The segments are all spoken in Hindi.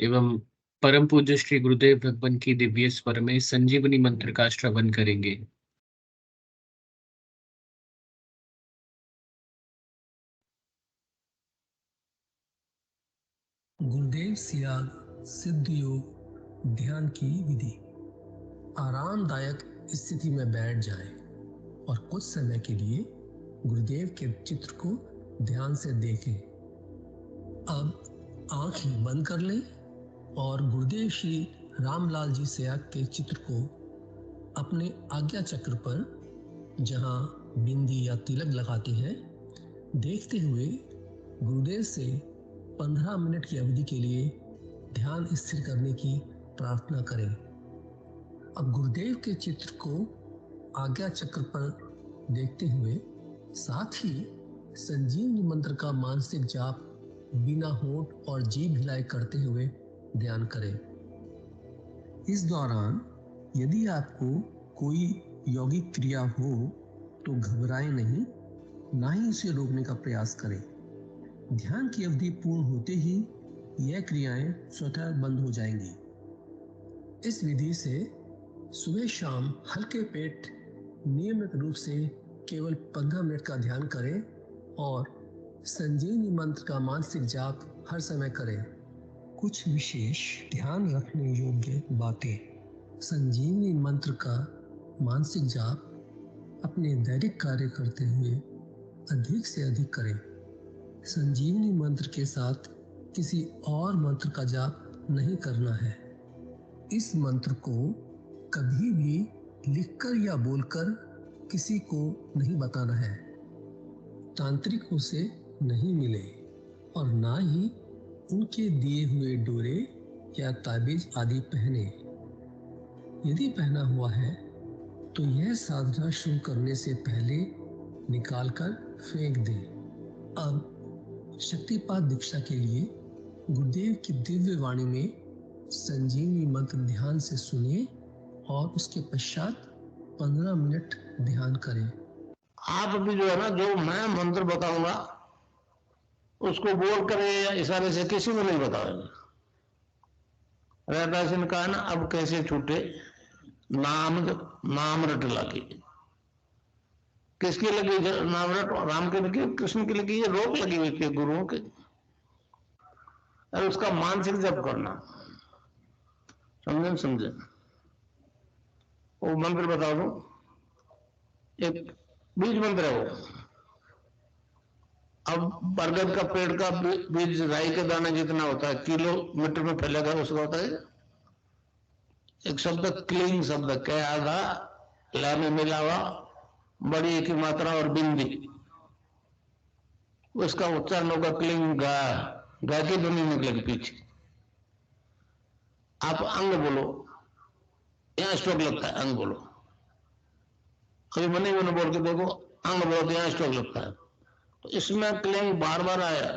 एवं परम पूज्य श्री गुरुदेव भगवान की दिव्य स्वर में संजीवनी मंत्र का श्रवण करेंगे। गुरुदेव सियाग सिद्ध योग ध्यान की विधि। आरामदायक स्थिति में बैठ जाएं और कुछ समय के लिए गुरुदेव के चित्र को ध्यान से देखें। अब आंखें बंद कर लें और गुरुदेव श्री रामलाल जी सियाग के चित्र को अपने आज्ञा चक्र पर, जहां बिंदी या तिलक लगाते हैं, देखते हुए गुरुदेव से 15 मिनट की अवधि के लिए ध्यान स्थिर करने की प्रार्थना करें। अब गुरुदेव के चित्र को आज्ञा चक्र पर देखते हुए साथ ही संजीवनी मंत्र का मानसिक जाप बिना होंठ और जीभ हिलाए करते हुए ध्यान करें। इस दौरान यदि आपको कोई यौगिक क्रिया हो तो घबराएं नहीं, ना ही इसे रोकने का प्रयास करें। ध्यान की अवधि पूर्ण होते ही यह क्रियाएं स्वतः बंद हो जाएंगी। इस विधि से सुबह शाम हल्के पेट नियमित रूप से केवल 15 मिनट का ध्यान करें और संजीवनी मंत्र का मानसिक जाप हर समय करें। कुछ विशेष ध्यान रखने योग्य बातें। संजीवनी मंत्र का मानसिक जाप अपने दैनिक कार्य करते हुए अधिक से अधिक करें। संजीवनी मंत्र के साथ किसी और मंत्र का जाप नहीं करना है। इस मंत्र को कभी भी लिखकर या बोलकर किसी को नहीं बताना है। तांत्रिकों से नहीं मिले और ना ही उनके दिए हुए डोरे या ताबीज आदि पहने। यदि पहना हुआ है तो यह साधना शुरू करने से पहले निकालकर फेंक दें। अब शक्तिपात दीक्षा के लिए गुरुदेव की दिव्य वाणी में संजीवनी मंत्र ध्यान से सुनिए और उसके पश्चात 15 मिनट ध्यान करें। आप भी जो है ना, जो मैं मंत्र बताऊंगा उसको बोल कर या इशारे से किसी को नहीं बताएंगे। रैदास ने कहा ना, अब कैसे छूटे नाम रट लगी। किसकी लगी नाम रट? राम की लगी, कृष्ण की लगी, ये रोक लगी हुई थी गुरुओं के। और उसका मानसिक जप करना, समझे? वो मंत्र बता दो, एक बीज मंत्र है वो। अब बरगद का पेड़ का बीज राई के दाने जितना होता है, किलोमीटर में फैलेगा, उसका होता है एक शब्द क्लीन शब्द, क्या आधा ला में मिला हुआ, बड़ी एक ही मात्रा और बिंदी, उसका उच्चारण होगा क्लीन गा। गा की ध्वनि निकलेगी पीछे। आप अंग बोलो, यहां स्ट्रोक लगता है, अंग बोलो। कभी मनी मैंने बोल के देखो, अंग बोलो तो यहां स्ट्रोक लगता है। तो इसमें क्लिंग बार बार आया।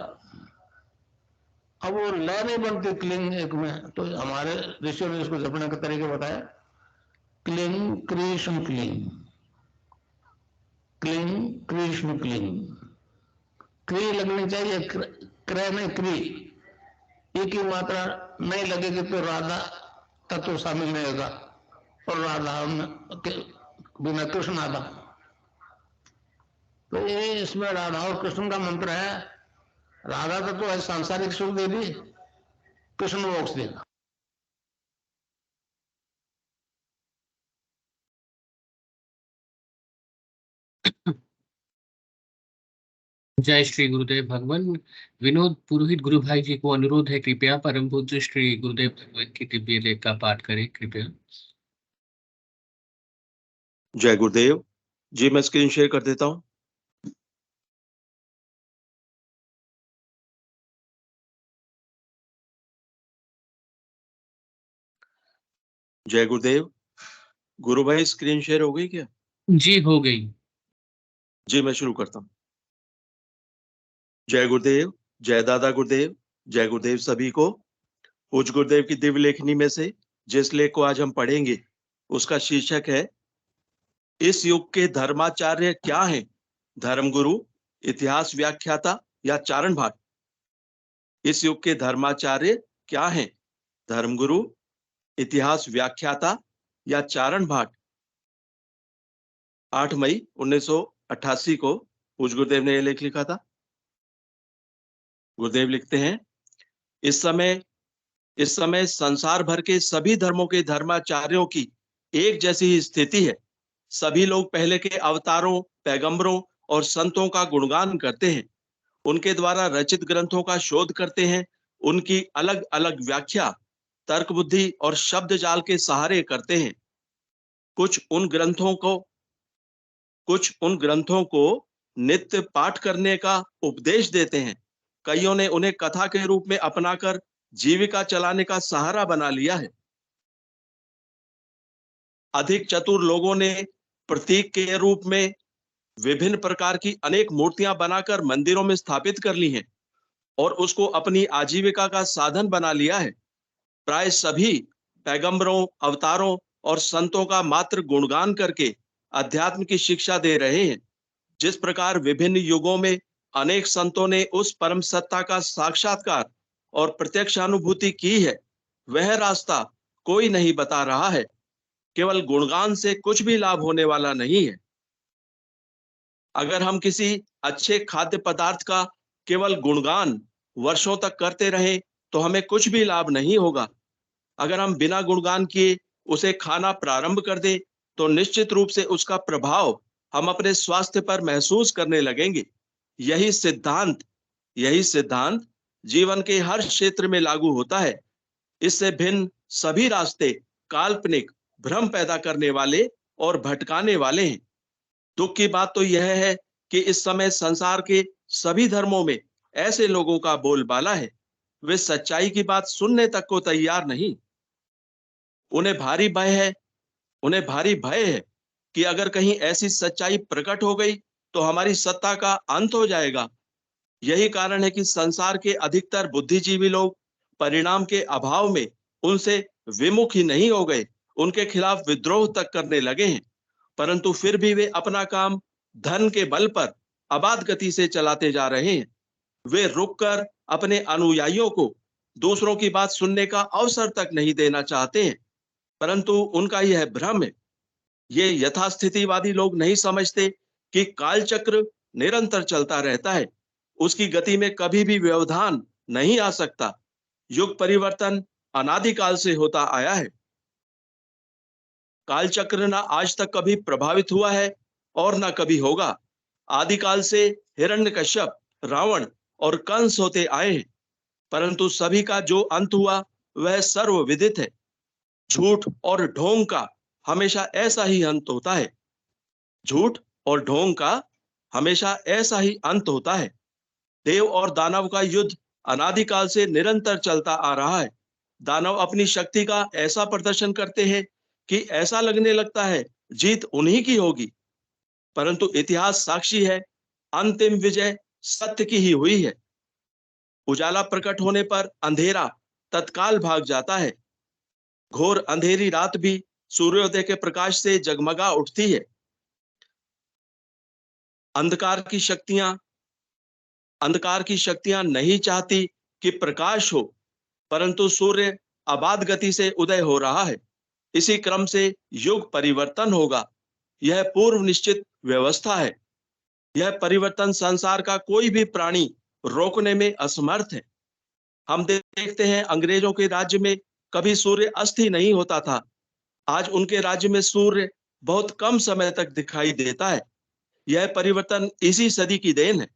अब वो लय नहीं बनती क्लिंग एक में, तो हमारे ऋषियों ने इसको जपने का तरीके बताया। Cling Krishna cling, cling Krishna cling. क्री लगनी चाहिए, क्रय नहीं क्री। एक ही मात्रा नहीं लगेगी तो राधा तत्व शामिल नहीं होगा, और राधा बिना कृष्ण आधा। तो ये इसमें राधा और कृष्ण का मंत्र है। राधा तत्व है सांसारिक सुख दे दी, कृष्ण मोक्ष देगा। जय श्री गुरुदेव भगवान। विनोद पुरोहित गुरु भाई जी को अनुरोध है, कृपया परम पूज्य श्री गुरुदेव भगवान की दिव्य लेख का पाठ करें, कृपया। जय गुरुदेव जी, मैं स्क्रीन शेयर कर देता हूं। जय गुरुदेव। गुरु भाई स्क्रीन शेयर हो गई क्या? जी हो गई। जी मैं शुरू करता हूं। जय गुरुदेव, जय दादा गुरुदेव, जय गुरुदेव सभी को। पूज्य गुरुदेव की दिव्य लेखनी में से जिस लेख को आज हम पढ़ेंगे उसका शीर्षक है, इस युग के धर्माचार्य क्या हैं? धर्मगुरु, इतिहास व्याख्याता या चारण भाट? इस युग के धर्माचार्य क्या हैं? धर्मगुरु, इतिहास व्याख्याता या चारण भाट। 8 मई 1988 को पूज्य गुरुदेव ने यह लेख लिखा था। गुरुदेव लिखते हैं, इस समय संसार भर के सभी धर्मों के धर्माचार्यों की एक जैसी ही स्थिति है। सभी लोग पहले के अवतारों, पैगंबरों और संतों का गुणगान करते हैं, उनके द्वारा रचित ग्रंथों का शोध करते हैं, उनकी अलग अलग व्याख्या तर्क बुद्धि और शब्द जाल के सहारे करते हैं। कुछ उन ग्रंथों को नित्य पाठ करने का उपदेश देते हैं। कईयों ने उन्हें कथा के रूप में अपनाकर जीविका चलाने का सहारा बना लिया है। अधिक चतुर लोगों ने प्रतीक के रूप में विभिन्न प्रकार की अनेक मूर्तियां बनाकर मंदिरों में स्थापित कर ली हैं और उसको अपनी आजीविका का साधन बना लिया है। प्राय सभी पैगंबरों, अवतारों और संतों का मात्र गुणगान करके अध्यात्म की शिक्षा दे रहे हैं। जिस प्रकार विभिन्न युगों में अनेक संतों ने उस परम सत्ता का साक्षात्कार और प्रत्यक्ष अनुभूति की है, वह रास्ता कोई नहीं बता रहा है। केवल गुणगान से कुछ भी लाभ होने वाला नहीं है। अगर हम किसी अच्छे खाद्य पदार्थ का केवल गुणगान वर्षों तक करते रहें तो हमें कुछ भी लाभ नहीं होगा। अगर हम बिना गुणगान किए उसे खाना प्रारंभ कर दें तो निश्चित रूप से उसका प्रभाव हम अपने स्वास्थ्य पर महसूस करने लगेंगे। यही सिद्धांत जीवन के हर क्षेत्र में लागू होता है। इससे भिन्न सभी रास्ते काल्पनिक, भ्रम पैदा करने वाले और भटकाने वाले हैं। दुख की बात तो यह है कि इस समय संसार के सभी धर्मों में ऐसे लोगों का बोलबाला है, वे सच्चाई की बात सुनने तक को तैयार नहीं। उन्हें भारी भय है कि अगर कहीं ऐसी सच्चाई प्रकट हो गई तो हमारी सत्ता का अंत हो जाएगा। यही कारण है कि संसार के अधिकतर बुद्धिजीवी लोग परिणाम के अभाव में उनसे विमुख ही नहीं हो गए, उनके खिलाफ विद्रोह तक करने लगे हैं, परंतु फिर भी वे अपना काम धन के बल पर अबाध गति से चलाते जा रहे हैं। वे रुककर अपने अनुयायियों को दूसरों की बात सुनने का अवसर तक नहीं देना चाहते हैं, परंतु उनका यह भ्रम है। ये यथास्थितिवादी लोग नहीं समझते कि कालचक्र निरंतर चलता रहता है, उसकी गति में कभी भी व्यवधान नहीं आ सकता। युग परिवर्तन अनादिकाल से होता आया है। कालचक्र ना आज तक कभी प्रभावित हुआ है और ना कभी होगा। आदिकाल से हिरण्यकश्यप, रावण और कंस होते आए हैं, परंतु सभी का जो अंत हुआ वह सर्वविदित है। झूठ और ढोंग का हमेशा ऐसा ही अंत होता है। झूठ और ढोंग का हमेशा ऐसा ही अंत होता है। देव और दानव का युद्ध अनादिकाल से निरंतर चलता आ रहा है। दानव अपनी शक्ति का ऐसा प्रदर्शन करते हैं कि ऐसा लगने लगता है जीत उन्हीं की होगी, परंतु इतिहास साक्षी है, अंतिम विजय सत्य की ही हुई है। उजाला प्रकट होने पर अंधेरा तत्काल भाग जाता है। घोर अंधेरी रात भी सूर्योदय के प्रकाश से जगमगा उठती है। अंधकार की शक्तियां नहीं चाहती कि प्रकाश हो, परंतु सूर्य अबाध गति से उदय हो रहा है। इसी क्रम से युग परिवर्तन होगा। यह पूर्व निश्चित व्यवस्था है। यह परिवर्तन संसार का कोई भी प्राणी रोकने में असमर्थ है। हम देखते हैं अंग्रेजों के राज्य में कभी सूर्य अस्त ही नहीं होता था। आज उनके राज्य में सूर्य बहुत कम समय तक दिखाई देता है। यह परिवर्तन इसी सदी की देन है।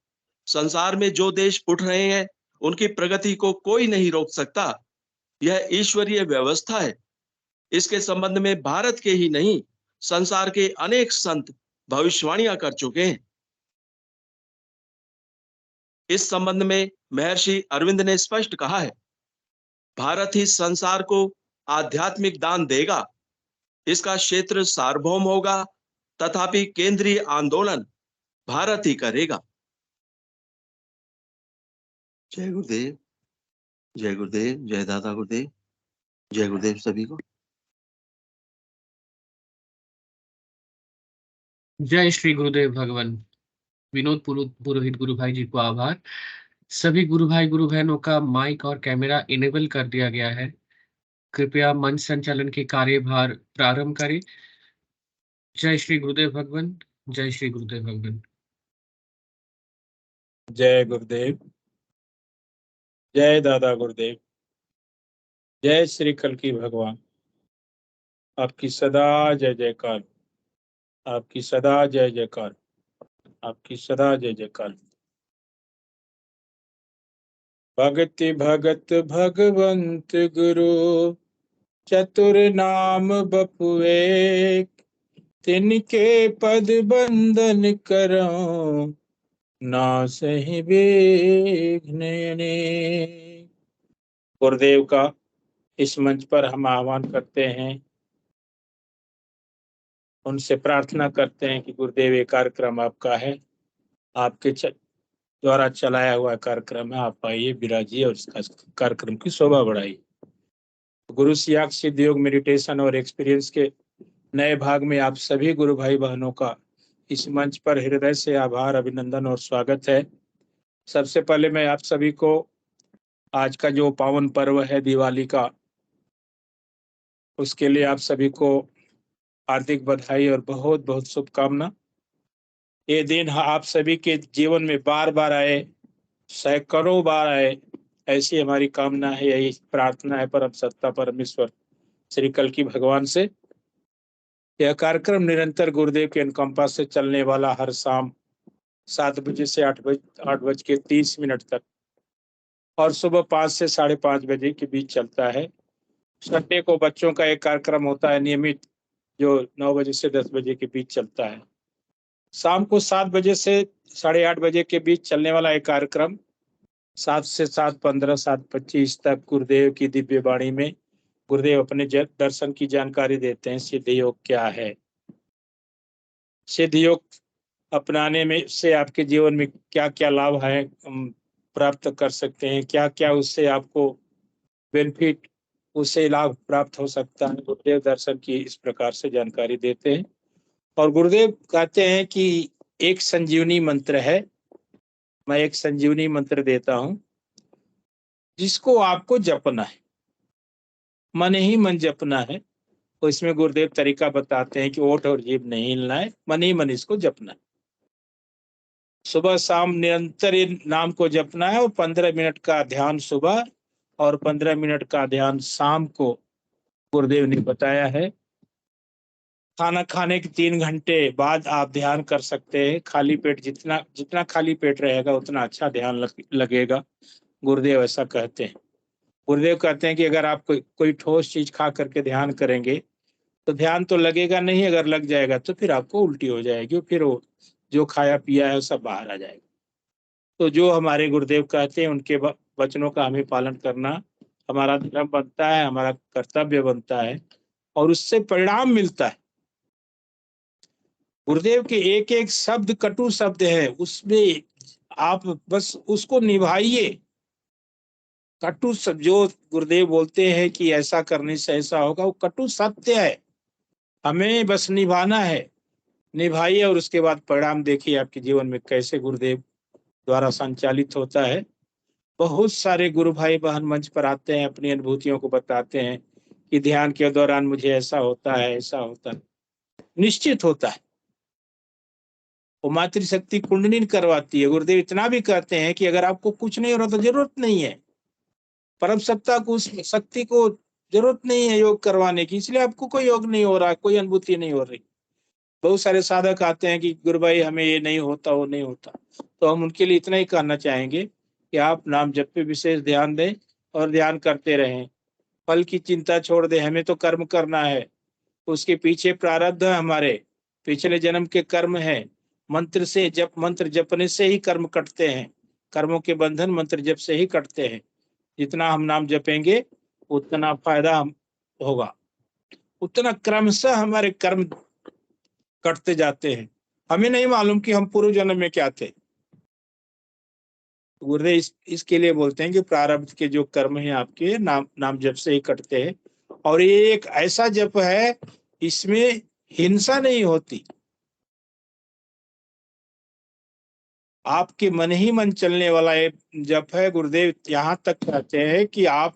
संसार में जो देश उठ रहे हैं उनकी प्रगति को कोई नहीं रोक सकता। यह ईश्वरीय व्यवस्था है। इसके संबंध में भारत के ही नहीं, संसार के अनेक संत भविष्यवाणियां कर चुके हैं। इस संबंध में महर्षि अरविंद ने स्पष्ट कहा है, भारत ही संसार को आध्यात्मिक दान देगा। इसका क्षेत्र सार्वभौम होगा, तथापि केंद्रीय आंदोलन भारत ही करेगा। जय गुरुदेव, जय गुरुदेव, जय दादा गुरुदेव, जय गुरुदेव सभी को। जय श्री गुरुदेव भगवान। विनोद पुरोहित गुरु भाई जी को आभार। सभी गुरु भाई गुरु बहनों का माइक और कैमरा इनेबल कर दिया गया है। कृपया मंच संचालन के कार्यभार प्रारंभ करें। जय श्री गुरुदेव भगवान। जय श्री गुरुदेव भगवान। जय गुरुदेव। जय दादा गुरुदेव। जय श्री कल्की भगवान। आपकी सदा जय जयकार। आपकी सदा जय जयकार। आपकी सदा जय जयकार। भगति भगत भगवंत गुरु चतुर नाम बपु एक, तिनके पद बंदन करो ना सही विघ्न अनेक। गुरुदेव का इस मंच पर हम आह्वान करते हैं, उनसे प्रार्थना करते हैं कि गुरुदेव ये कार्यक्रम आपका है, आपके द्वारा चलाया हुआ कार्यक्रम है, आप आइए विराजिए और इसका कार्यक्रम की शोभा बढ़ाइए। गुरु सियाग सिद्ध योग मेडिटेशन और एक्सपीरियंस के नए भाग में आप सभी गुरु भाई बहनों का इस मंच पर हृदय से आभार, अभिनंदन और स्वागत है। सबसे पहले मैं आप सभी को आज का जो पावन पर्व है दिवाली का, उसके लिए आप सभी को हार्दिक बधाई और बहुत बहुत शुभकामना। ये दिन आप सभी के जीवन में बार बार आए, सैकड़ों बार आए, ऐसी हमारी कामना है, यही प्रार्थना है परम सत्ता परमेश्वर श्री कल्की भगवान से। यह कार्यक्रम निरंतर गुरुदेव के अनुकंपा से चलने वाला, हर शाम 7 बजे से 8:30 तक और सुबह 5 से 5:30 बजे के बीच चलता है। संडे को बच्चों का एक कार्यक्रम होता है नियमित, जो 9 बजे से 10 बजे के बीच चलता है। शाम को 7 बजे से 8:30 बजे के बीच चलने वाला एक कार्यक्रम 7 से 7:15, 7:25 तक गुरुदेव की दिव्य वाणी में गुरुदेव अपने दर्शन की जानकारी देते हैं। सिद्ध योग क्या है, सिद्ध योग अपनाने में से आपके जीवन में क्या क्या लाभ है प्राप्त कर सकते हैं, क्या क्या उससे आपको बेनिफिट, उससे लाभ प्राप्त हो सकता है, गुरुदेव दर्शन की इस प्रकार से जानकारी देते हैं। और गुरुदेव कहते हैं कि एक संजीवनी मंत्र है, मैं एक संजीवनी मंत्र देता हूं जिसको आपको जपना है, मन ही मन जपना है। तो इसमें गुरुदेव तरीका बताते हैं कि ओठ और जीभ नहीं हिलना है, मन ही मन इसको जपना है। सुबह शाम निरंतर नाम को जपना है और 15 मिनट का ध्यान सुबह और 15 मिनट का ध्यान शाम को गुरुदेव ने बताया है। खाना खाने के 3 घंटे बाद आप ध्यान कर सकते हैं। खाली पेट, जितना खाली पेट रहेगा उतना अच्छा ध्यान लगेगा, गुरुदेव ऐसा कहते हैं। गुरुदेव कहते हैं कि अगर आप कोई ठोस चीज खा करके ध्यान करेंगे तो ध्यान तो लगेगा नहीं, अगर लग जाएगा तो फिर आपको उल्टी हो जाएगी, फिर वो जो खाया पिया है वो सब बाहर आ जाएगा। तो जो हमारे गुरुदेव कहते हैं उनके वचनों का हमें पालन करना हमारा धर्म बनता है, हमारा कर्तव्य बनता है और उससे परिणाम मिलता है। गुरुदेव के एक एक शब्द कटु शब्द है, उसमें आप बस उसको निभाइए। कटु शब्द जो गुरुदेव बोलते हैं कि ऐसा करने से ऐसा होगा, वो कटु सत्य है, हमें बस निभाना है। निभाइए और उसके बाद परिणाम देखिए आपके जीवन में कैसे गुरुदेव द्वारा संचालित होता है। बहुत सारे गुरु भाई बहन मंच पर आते हैं, अपनी अनुभूतियों को बताते हैं कि ध्यान के दौरान मुझे ऐसा होता है, ऐसा होता है। निश्चित होता है, वो मातृशक्ति कुंडलिनी करवाती है। गुरुदेव इतना भी कहते हैं कि अगर आपको कुछ नहीं हो रहा तो जरूरत नहीं है, परम सत्ता को, उस शक्ति को जरूरत नहीं है योग करवाने की, इसलिए आपको कोई योग नहीं हो रहा, कोई अनुभूति नहीं हो रही। बहुत सारे साधक आते हैं कि गुरु भाई हमें ये नहीं होता, वो नहीं होता। तो हम उनके लिए इतना ही कहना चाहेंगे कि आप नाम जप पे विशेष ध्यान दें और ध्यान करते रहें। फल की चिंता छोड़ दें, हमें तो कर्म करना है, उसके पीछे प्रारब्ध है, हमारे पिछले जन्म के कर्म है। मंत्र जपने से ही कर्म कटते हैं, कर्मों के बंधन मंत्र जप से ही कटते हैं। जितना हम नाम जपेंगे उतना फायदा होगा, उतना क्रमशः हमारे कर्म कटते जाते हैं। हमें नहीं मालूम कि हम पूर्व जन्म में क्या थे। गुरुदेव इसके लिए बोलते हैं कि प्रारब्ध के जो कर्म हैं आपके नाम जप से ही कटते हैं। और ये एक ऐसा जप है, इसमें हिंसा नहीं होती। आपके मन ही मन चलने वाला ये जप है। गुरुदेव यहाँ तक कहते हैं कि आप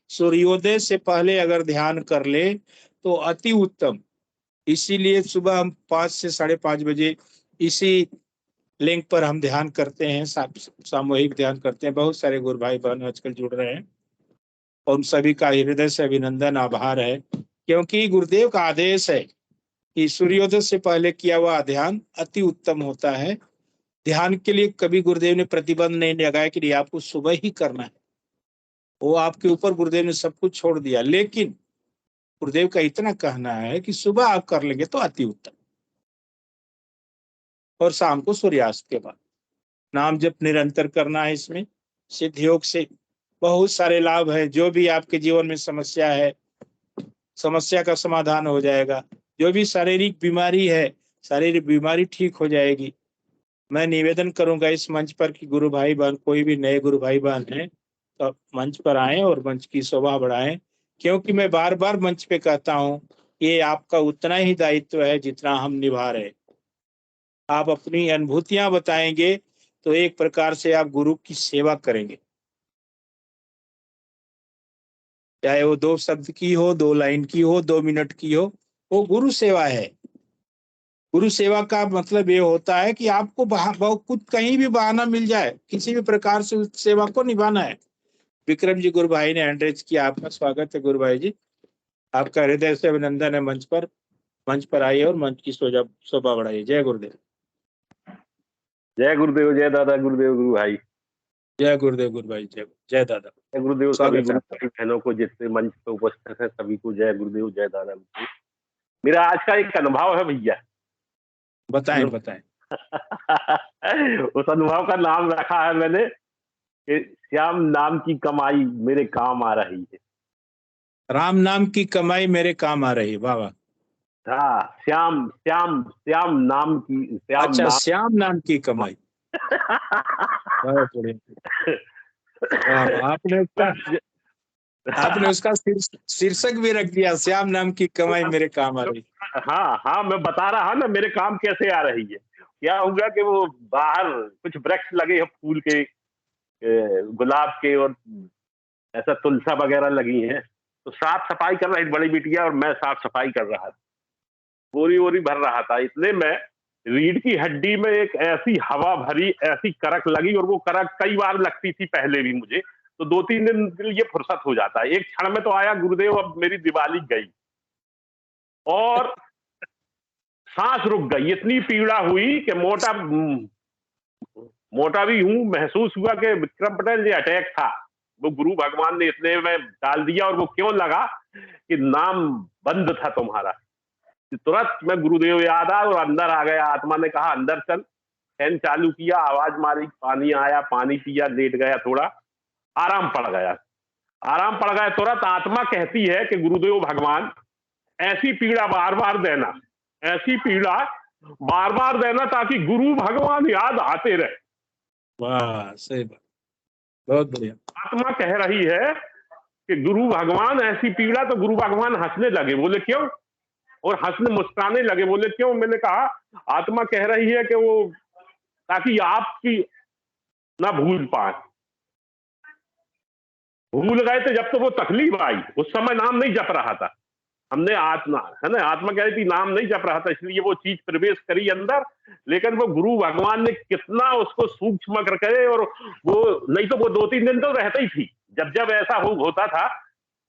सूर्योदय से पहले अगर ध्यान कर ले तो अति उत्तम। इसीलिए सुबह हम 5 से 5:30 बजे इसी लिंक पर हम ध्यान करते हैं, सामूहिक ध्यान करते हैं। बहुत सारे गुरु भाई बहन आजकल जुड़ रहे हैं और उन सभी का हृदय से अभिनंदन, आभार है, क्योंकि गुरुदेव का आदेश है कि सूर्योदय से पहले किया हुआ ध्यान अति उत्तम होता है। ध्यान के लिए कभी गुरुदेव ने प्रतिबंध नहीं लगाया कि आपको सुबह ही करना है, वो आपके ऊपर गुरुदेव ने सब कुछ छोड़ दिया। लेकिन गुरुदेव का इतना कहना है कि सुबह आप कर लेंगे तो अति उत्तम, और शाम को सूर्यास्त के बाद नाम जप निरंतर करना है। इसमें सिद्ध योग से बहुत सारे लाभ है। जो भी आपके जीवन में समस्या है, समस्या का समाधान हो जाएगा। जो भी शारीरिक बीमारी है, शारीरिक बीमारी ठीक हो जाएगी। मैं निवेदन करूंगा इस मंच पर कि गुरु भाई बहन, कोई भी नए गुरु भाई बहन हैं तो मंच पर आएं और मंच की शोभा बढ़ाएं, क्योंकि मैं बार बार मंच पे कहता हूं ये आपका उतना ही दायित्व है जितना हम निभा रहे। आप अपनी अनुभूतियां बताएंगे तो एक प्रकार से आप गुरु की सेवा करेंगे, चाहे वो 2 शब्द की हो, 2 लाइन की हो, 2 मिनट की हो, वो गुरु सेवा है। गुरु सेवा का मतलब ये होता है कि आपको कुछ कहीं भी बहाना मिल जाए, किसी भी प्रकार से उस सेवा को निभाना है। विक्रम जी गुरु भाई ने हैंड रेज किया, आपका स्वागत है गुरु भाई जी, आपका हृदय से अभिनंदन है। मंच पर आइए और मंच की शोभा बढ़ाइए। जय गुरुदेव। जय गुरुदेव, जय दादा गुरुदेव गुरु भाई। जय गुरुदेव गुरु भाई, जय दादा। जय गुरुदेव सभी गुरु भाई बहनों को, जितने मंच पे उपस्थित है सभी को जय गुरुदेव, जय दादा गुरुदेव। मेरा आज का एक अनुभव है भैया। बताएं। उस अनुभव का नाम रखा है मैंने कि श्याम नाम की कमाई मेरे काम आ रही है। राम नाम की कमाई मेरे काम आ रही है। वाह वाह। हाँ, श्याम श्याम श्याम नाम की, अच्छा, श्याम नाम की कमाई। आपने उसका शीर्षक भी रख दिया, श्याम नाम की कमाई मेरे काम आ रही। हाँ, मैं बता रहा ना मेरे काम कैसे आ रही है। क्या होगा कि वो बाहर कुछ वृक्ष लगे हैं, फूल के, गुलाब के, और ऐसा तुलसा वगैरह लगी हैं, तो साफ सफाई कर रही बड़ी बिटिया और मैं साफ सफाई कर रहा था, बोरी वोरी भर रहा था। इतने में रीढ़ की हड्डी में एक ऐसी हवा भरी, ऐसी करक लगी, और वो करक कई बार लगती थी पहले भी मुझे, तो 2-3 दिन के लिए फुर्सत हो जाता है। एक क्षण में तो आया गुरुदेव अब मेरी दिवाली गई, और सांस रुक गई। इतनी पीड़ा हुई कि मोटा भी हूं, महसूस हुआ कि विक्रम पटेल जी अटैक था, वो गुरु भगवान ने इतने में डाल दिया। और वो क्यों लगा कि नाम बंद था तुम्हारा। तुरंत मैं गुरुदेव याद आया और अंदर आ गया। आत्मा ने कहा अंदर चल, फैन चालू किया, आवाज मारी, पानी आया, पानी पिया, लेट गया, थोड़ा आराम पड़ गया। तुरंत आत्मा कहती है कि गुरुदेव भगवान ऐसी पीड़ा बार बार देना, ऐसी पीड़ा बार बार देना ताकि गुरु भगवान याद आते रहे। वाह, सही बात, बहुत बढ़िया। आत्मा कह रही है कि गुरु भगवान ऐसी पीड़ा, तो गुरु भगवान हंसने लगे, बोले क्यों, और हंसने मुस्कुराने लगे, बोले क्यों। मैंने कहा आत्मा कह रही है कि वो ताकि आपकी ना भूल पाए। भूल गए थे जब तो वो तकलीफ आई, उस समय नाम नहीं जप रहा था हमने, आत्मा है ना, आत्मा कह रही थी नाम नहीं जप रहा था, इसलिए वो चीज प्रवेश करी अंदर। लेकिन वो गुरु भगवान ने कितना उसको सूक्ष्म करे, और वो नहीं तो वो 2-3 दिन तो रहता ही थी। जब जब ऐसा होता था,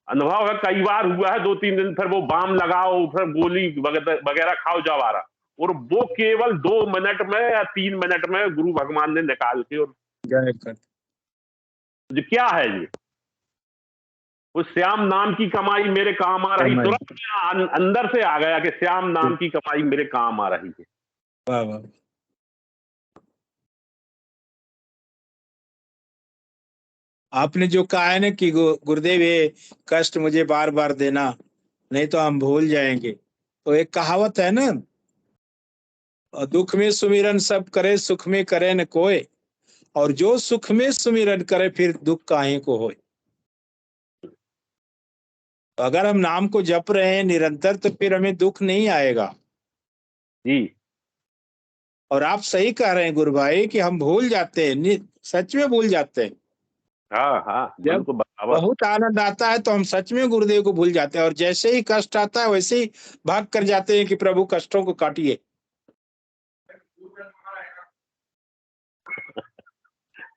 अनुभव है कई बार हुआ है, 2-3 दिन फिर वो बाम लगाओ, फिर गोली वगैरह खाओ जब आ रहा, और वो केवल 2 मिनट में या 3 मिनट में गुरु भगवान ने निकाल के। और क्या है ये, उस श्याम नाम की कमाई मेरे काम आ रही। तुरंत अंदर से आ गया कि श्याम नाम की कमाई मेरे काम आ रही है। वाह वाह। आपने जो कहा है ना कि गुरुदेव ये कष्ट मुझे बार बार देना, नहीं तो हम भूल जाएंगे, तो एक कहावत है ना, दुख में सुमिरन सब करे, सुख में करे न कोई, और जो सुख में सुमिरन करे फिर दुख काहे को होए। तो अगर हम नाम को जप रहे हैं निरंतर, तो फिर हमें दुख नहीं आएगा जी। और आप सही कह रहे हैं गुरु भाई कि हम भूल जाते हैं, सच में भूल जाते हैं। हाँ हाँ, मन जब को बराबर। बहुत आनंद आता है तो हम सच में गुरुदेव को भूल जाते हैं, और जैसे ही कष्ट आता है वैसे ही भाग कर जाते हैं कि प्रभु कष्टों को काटिए।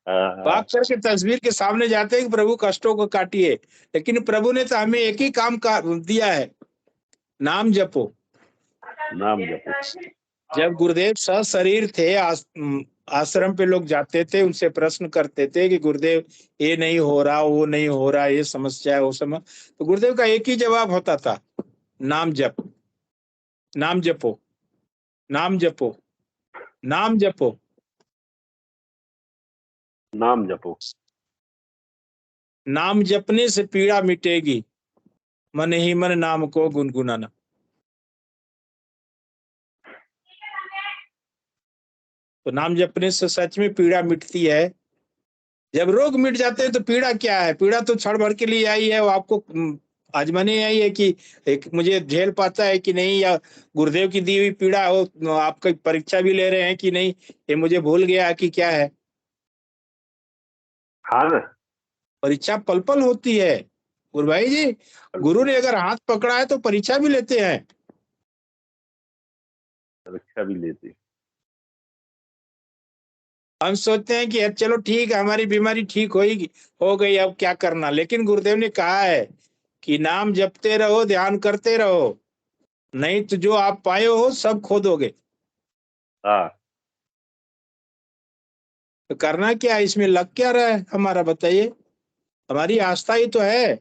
भाग करके तस्वीर के सामने जाते हैं कि प्रभु कष्टों को काटिए। लेकिन प्रभु ने तो हमें एक ही काम का दिया है, नाम जपो। नाम जपो। जब गुरुदेव सशरीर थे, आश्रम पे लोग जाते थे, उनसे प्रश्न करते थे कि गुरुदेव ये नहीं हो रहा, वो नहीं हो रहा, ये समस्या है, वो समस्या, तो गुरुदेव का एक ही जवाब होता था, नाम जप, नाम जपो, नाम जपो, नाम जपो। नाम जपो। नाम जपने से पीड़ा मिटेगी, मन ही मन नाम को गुनगुनाना। तो नाम जपने से सच में पीड़ा मिटती है। जब रोग मिट जाते हैं तो पीड़ा क्या है? पीड़ा तो क्षण भर के लिए आई है, वो आपको आजमाने आई है कि एक मुझे झेल पाता है कि नहीं, या गुरुदेव की दी हुई पीड़ा हो, आपका परीक्षा भी ले रहे हैं कि नहीं, ये मुझे भूल गया कि क्या है। हाँ ना। परीक्षा पल पल होती है गुरु भाई जी। गुरु ने अगर हाथ पकड़ा है तो परीक्षा भी लेते हैं। परीक्षा भी लेते। हम सोचते हैं कि चलो ठीक है, हमारी बीमारी ठीक होगी, हो गई, अब क्या करना। लेकिन गुरुदेव ने कहा है कि नाम जपते रहो, ध्यान करते रहो, नहीं तो जो आप पाए हो सब खो दोगे। हाँ। तो करना क्या है, इसमें लग क्या रहा है हमारा, बताइए। हमारी आस्था ही तो है,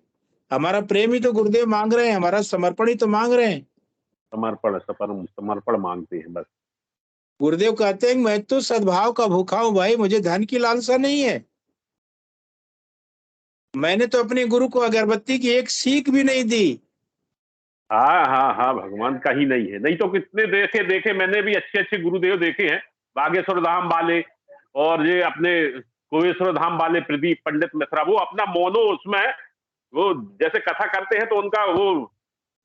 हमारा प्रेम ही तो गुरुदेव मांग रहे हैं, हमारा समर्पण ही तो मांग रहे हैं। समर्पण समर्पण मांगते हैं बस। गुरुदेव कहते हैं मैं तो सद्भाव का भूखा हूं भाई, मुझे धन की लालसा नहीं है। मैंने तो अपने गुरु को अगरबत्ती की एक सीख भी नहीं दी। हाँ हाँ हाँ, भगवान का ही नहीं है। नहीं तो कितने देखे देखे, मैंने भी अच्छे अच्छे गुरुदेव देखे हैं, बागेश्वर धाम वाले और ये अपने कुबेश्वर धाम वाले प्रदीप पंडित मिश्रा। वो अपना मोनो उसमें वो जैसे कथा करते हैं तो उनका वो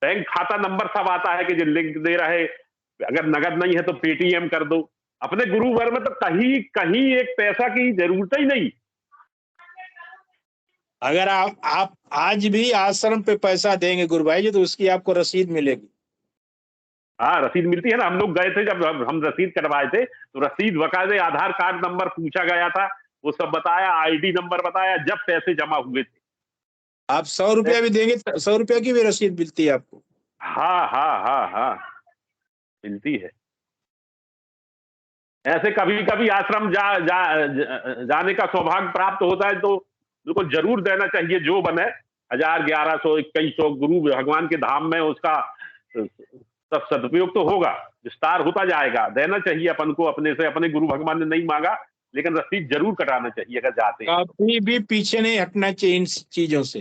बैंक खाता नंबर सब आता है कि जो लिंक दे रहे, अगर नगद नहीं है तो पेटीएम कर दो। अपने गुरु घर में तो कहीं कहीं एक पैसा की जरूरत ही नहीं। अगर आप आज भी आश्रम पे पैसा देंगे गुरु भाई जी तो उसकी आपको रसीद मिलेगी। हाँ, रसीद मिलती है ना। हम लोग गए थे जब हम रसीद कटवाए थे तो रसीद बकायदे, आधार कार्ड नंबर पूछा गया था, वो सब बताया, आईडी नंबर बताया, जब पैसे जमा हुए थे। आप 100 रुपया भी देंगे, 100 रुपया की भी रसीद मिलती है आपको। हाँ हाँ हाँ हाँ, मिलती है। ऐसे कभी कभी आश्रम जाने का सौभाग्य प्राप्त होता है तो बिल्कुल जरूर देना चाहिए। जो बने 1000 1100 2100 गुरु भगवान के धाम में, उसका सब सदुपयोग तो होगा, विस्तार होता जाएगा। देना चाहिए अपन को अपने से। अपने गुरु भगवान ने नहीं मांगा, लेकिन रसीद जरूर कटाना चाहिए अगर जाते हैं। कभी भी पीछे नहीं हटना चाहिए इन चीजों से।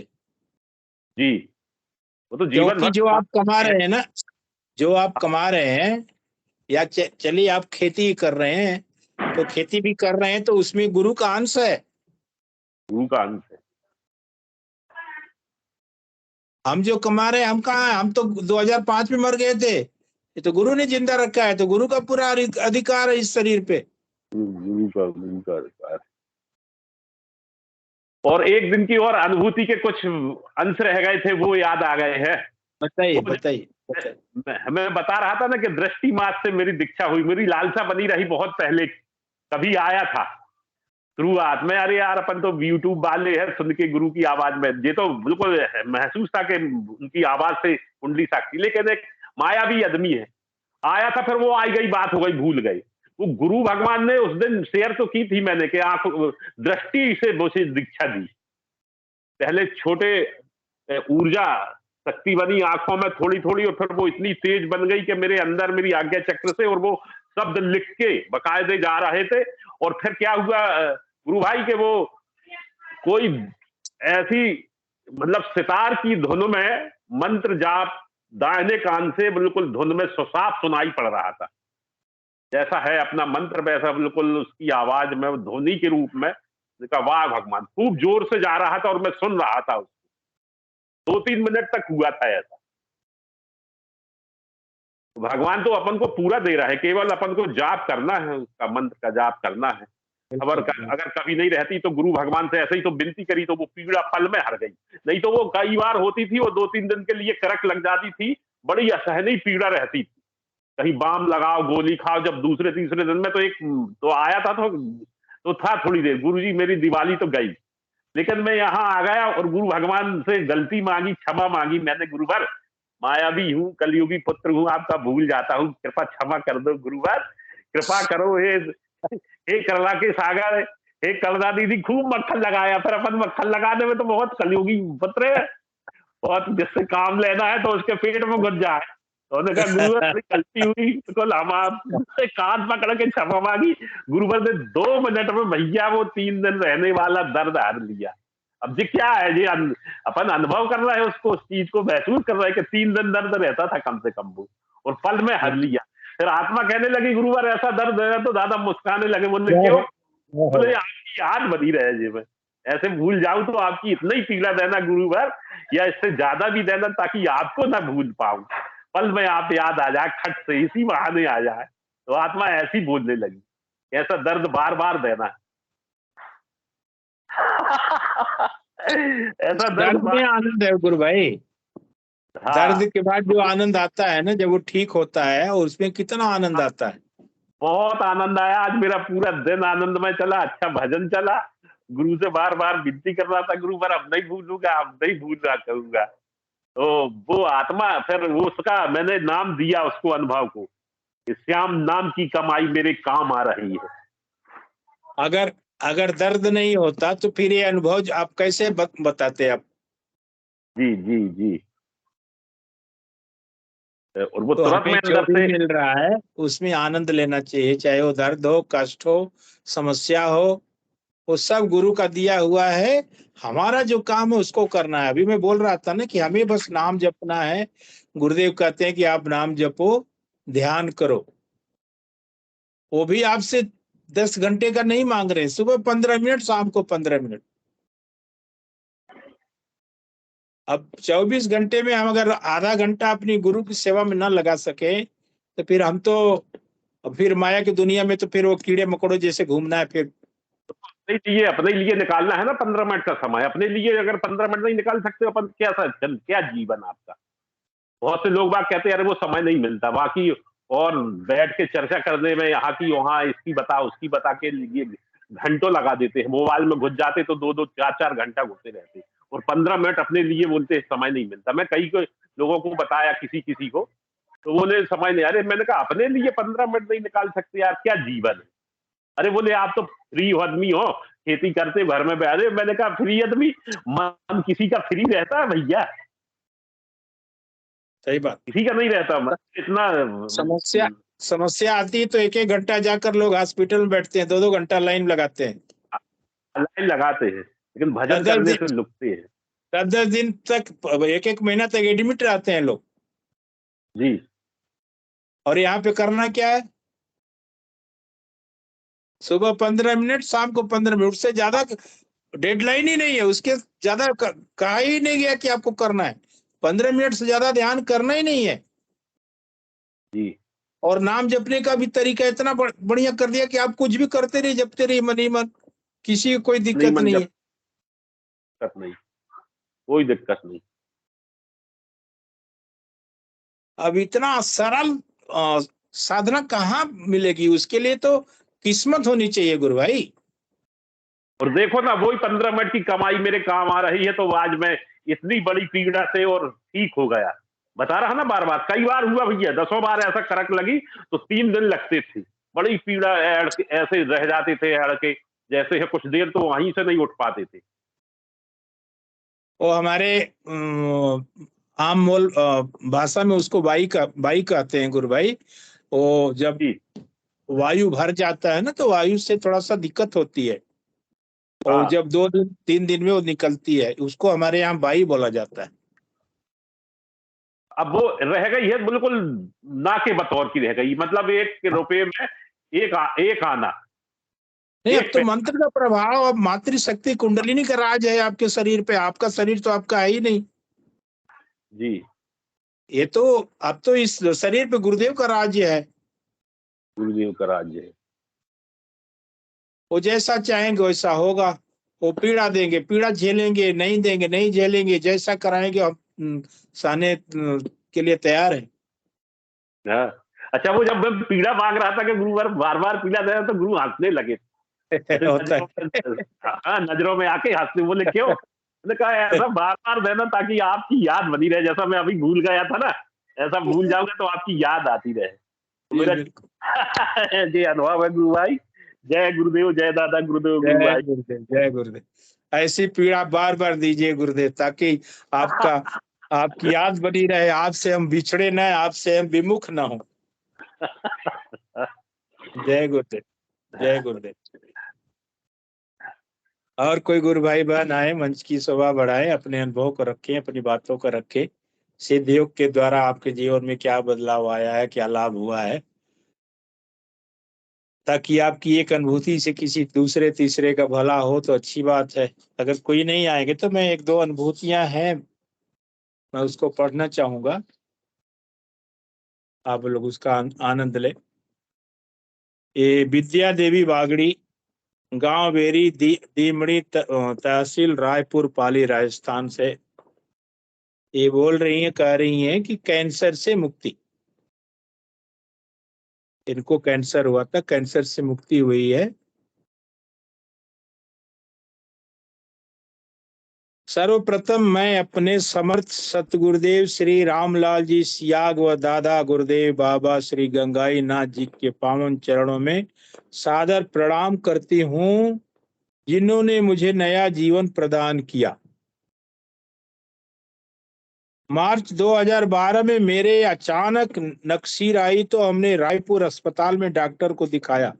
जी, वो तो जीवन क्योंकि भर जो आप कमा है। रहे हैं ना, जो आप कमा रहे हैं, या चलिए आप खेती कर रहे हैं, तो खेती भी कर रहे हैं तो उसमें गुरु का अंश है। गुरु का अंश है। हम जो कमा रहे हैं, हम कहाँ हैं? हम तो 2005 में मर गए थे, ये तो गुरु ने जिंदा रखा है, तो गुरु का पूरा अधिकार है इस शरीर पे। गुरु का अधिकार। और एक दिन की और अनुभूति के कुछ अंश रह गए थे, वो याद आ गए हैं। बताइए वो बताइए। मैं बता रहा था ना कि दृष्टि मास से मेरी दीक्षा हुई। मेरी लालसा बनी रही बहुत पहले, कभी आया था शुरुआत में, अरे यार अपन तो यूट्यूब वाले हैं, सुन के गुरु की आवाज में ये तो बिल्कुल महसूस था कि उनकी आवाज से कुंडली साक्षी। लेकिन एक मायावी आदमी है, आया था, फिर वो आई गई, बात हो गई, भूल गए। वो गुरु भगवान ने उस दिन शेयर तो की थी मैंने कि आंख दृष्टि से मुझे दीक्षा दी। पहले छोटे ऊर्जा शक्ति बनी आंखों में थोड़ी थोड़ी, और फिर वो इतनी तेज बन गई कि मेरे अंदर मेरी आज्ञा चक्र से, और वो शब्द लिख के बकायदे जा रहे थे। और फिर क्या हुआ गुरु भाई के, वो कोई ऐसी मतलब सितार की धुन में मंत्र जाप दाहिने कान से बिल्कुल धुन में साफ सुनाई पड़ रहा था। जैसा है अपना मंत्र वैसा बिल्कुल उसकी आवाज में ध्वनि के रूप में। कहा वाह भगवान, खूब जोर से जा रहा था और मैं सुन रहा था उसको। 2-3 मिनट तक हुआ था ऐसा। भगवान तो अपन को पूरा दे रहा है, केवल अपन को जाप करना है, उसका मंत्र का जाप करना है। अगर कभी नहीं रहती तो गुरु भगवान से ऐसे ही तो विनती करी तो वो पीड़ा पल में हर गई। नहीं तो वो कई बार होती थी, वो 2-3 दिन के लिए करक लग जाती थी, बड़ी असहनीय पीड़ा रहती थी। कहीं बाम लगाओ, गोली खाओ, जब दूसरे तीसरे दिन में तो एक तो आया था तो था थोड़ी देर, गुरुजी मेरी दिवाली तो गई। लेकिन मैं यहाँ आ गया और गुरु भगवान से गलती मांगी, क्षमा मांगी मैंने, गुरुवर मायावी हूँ, कलयुगी पुत्र हूँ, आपका भूल जाता हूँ, कृपा क्षमा कर दो गुरुवर, कृपा करो। हे करला के सागर, हे करला दीदी, खूब मक्खन लगाया। फिर अपन मक्खन लगाने में तो बहुत कलयुगी पुत्र है, बहुत जिससे काम लेना है तो उसके पेट में घुस जाए। तो उन्होंने कहा गुरुवर गलती हुई, तो हम आपसे कान पकड़ के क्षमा मांगी। गुरुवर ने 2 मिनट में भैया वो 3 दिन रहने वाला दर्द हर लिया। अब जी क्या है जी, अपन अनुभव कर रहे हैं उसको, उस चीज को महसूस कर रहे हैं कि 3 दिन दर्द रहता था कम से कम वो, और पल में हर लिया। फिर आत्मा कहने लगी गुरुवर ऐसा दर्द है, तो दादा मुस्काने लगे, बोले क्यों? बोले आपकी याद बनी रहे जी, मैं ऐसे भूल जाऊं तो आपकी इतना ही पीड़ा देना गुरुवर, या इससे ज्यादा भी देना, ताकि आपको ना भूल पाऊं, पल में आप याद आ जाए, खट से इसी बहाने आ जाए। तो आत्मा ऐसी बोलने लगी, ऐसा दर्द बार बार देना। ऐसा दर्द में आनंद है गुरु भाई। हाँ, दर्द के बाद जो आनंद आता है ना, जब वो ठीक होता है, और उसमें कितना आनंद आता है। बहुत आनंद आया। आज मेरा पूरा दिन आनंदमय चला, अच्छा भजन चला। गुरु से बार बार विनती कर रहा था, गुरु पर अब नहीं भूलूंगा, अब नहीं भूलना करूंगा। तो वो आत्मा, फिर वो उसका मैंने नाम दिया उसको, अनुभव को, श्याम नाम की कमाई मेरे काम आ रही है। अगर अगर दर्द नहीं होता तो फिर ये अनुभव आप कैसे बताते आप? जी जी जी। और वो तो तुरंत हमें में जो अंदर भी से, मिल रहा है उसमें आनंद लेना चाहिए, चाहे वो दर्द हो, कष्ट हो, समस्या हो, वो सब गुरु का दिया हुआ है। हमारा जो काम है उसको करना है। अभी मैं बोल रहा था ना कि हमें बस नाम जपना है। गुरुदेव कहते हैं कि आप नाम जपो, ध्यान करो। वो भी आपसे 10 घंटे का नहीं मांग रहे, सुबह 15 मिनट, शाम को 15 मिनट। अब 24 घंटे में हम अगर आधा घंटा अपनी गुरु की सेवा में न लगा सके तो फिर हम तो, फिर माया की दुनिया में तो फिर वो कीड़े मकोड़ों जैसे घूमना है। फिर अपने लिए निकालना है ना 15 मिनट का समय। अपने लिए अगर 15 मिनट नहीं निकाल सकते अपन, क्या जीवन आपका? बहुत से लोग बात कहते हैं अरे वो समय नहीं मिलता, बाकी और बैठ के चर्चा करने में, यहाँ की वहां, इसकी बता उसकी बता के लिए घंटों लगा देते हैं। मोबाइल में घुस जाते तो 2-2 4-4 घंटा घुसे रहते, और 15 मिनट अपने लिए बोलते समय नहीं मिलता। मैं कई लोगों को बताया, किसी को, तो बोले समय नहीं। अरे मैंने कहा अपने लिए 15 मिनट नहीं निकाल सकते यार, क्या जीवन है? अरे बोले आप तो फ्री आदमी हो, खेती करते घर में बैठे। मैंने कहा फ्री आदमी, मन किसी का फ्री रहता है भैया? सही बात। किसी का नहीं रहता मन इतना। समस्या आती है तो 1-1 घंटा जाकर लोग हॉस्पिटल में बैठते हैं, 2-2 घंटा लाइन लगाते हैं, लाइन लगाते हैं, लेकिन भजन 10 करने दिन से लुकते हैं। 10 दिन तक, 1-1 महीना तक एडमिट रहते हैं लोग। जी। और यहाँ पे करना क्या है? सुबह 15 मिनट, शाम को 15 मिनट, उससे ज्यादा डेडलाइन ही नहीं है, उसके ज्यादा कहा ही नहीं गया कि आपको करना है। 15 मिनट से ज्यादा ध्यान करना ही नहीं है। जी। और नाम जपने का भी तरीका इतना बढ़िया कर दिया कि आप कुछ भी करते रहिए, जपते रहिए मन ही मन, किसी को कोई नहीं दिक्कत मन नहीं जब है। दिक्कत नहीं, कोई दिक्कत नहीं। अब इतना सरल साधना कहाँ मिलेगी? उसके लिए तो किस्मत होनी चाहिए गुरु भाई। और देखो ना, वही 15 मिनट की कमाई मेरे काम आ रही है, तो आज मैं इतनी बड़ी पीड़ा से और ठीक हो गया। बता रहा ना, बार बार कई बार हुआ भैया, 10 बार ऐसा करक लगी तो 3 दिन लगते थे। बड़ी पीड़ा ऐसे रह जाते थे अड़ के, जैसे है कुछ देर तो वहीं से नहीं उठ पाते थे। वो हमारे आम मूल भाषा में उसको वाई कहते हैं गुरु भाई। वो जब जी। वायु भर जाता है ना, तो वायु से थोड़ा सा दिक्कत होती है, और हाँ। जब 2-3 दिन में वो निकलती है, उसको हमारे यहाँ वाई बोला जाता है। अब वो रह गई है बिल्कुल ना के बतौर की रह गई, मतलब 1 रुपए में एक आना। नहीं, अब एक तो पे मंत्र का प्रभाव, अब मातृशक्ति कुंडलिनी का राज है आपके शरीर पे। आपका शरीर तो आपका है ही नहीं। जी। ये तो अब तो इस शरीर पे गुरुदेव का राज्य है, गुरुदेव का राज्य है। वो जैसा चाहेंगे वैसा होगा। वो पीड़ा देंगे, पीड़ा झेलेंगे, नहीं देंगे, नहीं झेलेंगे, जैसा कराएंगे हम सहने के लिए तैयार है। हाँ। अच्छा, वो जब मैं पीड़ा मांग रहा था कि गुरु बार बार पीड़ा दे रहा, तो गुरु हंसने लगे। होता है। हाँ, नजरों में आके हंसने, बोले क्यों? मैंने कहा ऐसा बार बार देना ताकि आपकी याद बनी रहे, जैसा मैं अभी भूल गया था ना, ऐसा भूल जाऊंगा तो आपकी याद आती रहे। तो जी मेरा बिल्कुल। ये अनुभव है गुरु भाई। जय गुरुदेव, जय दादा गुरुदेव, गुरु जय भाई। गुरुदेव, जय गुरुदेव। ऐसी पीड़ा बार बार दीजिए गुरुदेव, ताकि आपका आपकी याद बनी रहे, आपसे हम बिछड़े न, आपसे हम विमुख न हो। जय गुरुदेव, जय गुरुदेव। और कोई गुरु भाई बहन आए, मंच की शोभा बढ़ाए, अपने अनुभव को रखें, अपनी बातों को रखें। सिद्ध योग के द्वारा आपके जीवन में क्या बदलाव आया है, क्या लाभ हुआ है, ताकि आपकी एक अनुभूति से किसी दूसरे तीसरे का भला हो तो अच्छी बात है। अगर कोई नहीं आएंगे तो मैं एक दो अनुभूतियां हैं, मैं उसको पढ़ना चाहूंगा, आप लोग उसका आनंद ले। ये विद्या देवी बागड़ी, गांव बेरी, दीमड़ी, तहसील रायपुर पाली, राजस्थान से ये बोल रही हैं, कह रही हैं कि कैंसर से मुक्ति, इनको कैंसर हुआ था, कैंसर से मुक्ति हुई है। सर्वप्रथम मैं अपने समर्थ सतगुरुदेव श्री रामलाल जी सियाग व दादा गुरुदेव बाबा श्री गंगाई नाथ जी के पावन चरणों में सादर प्रणाम करती हूँ, जिन्होंने मुझे नया जीवन प्रदान किया। मार्च 2012 में मेरे अचानक नक्सीर आई तो हमने रायपुर अस्पताल में डॉक्टर को दिखाया।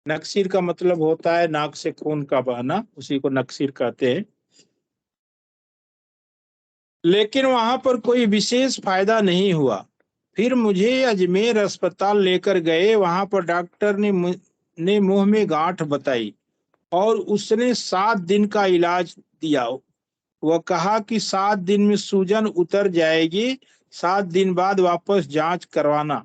नक्सीर का मतलब होता है नाक से खून का बहना, उसी को नक्सीर कहते हैं। लेकिन वहां पर कोई विशेष फायदा नहीं हुआ। फिर मुझे अजमेर अस्पताल लेकर गए, वहां पर डॉक्टर ने मुंह में गांठ बताई और उसने 7 दिन का इलाज दिया। वह कहा कि 7 दिन में सूजन उतर जाएगी, 7 दिन बाद वापस जांच करवाना।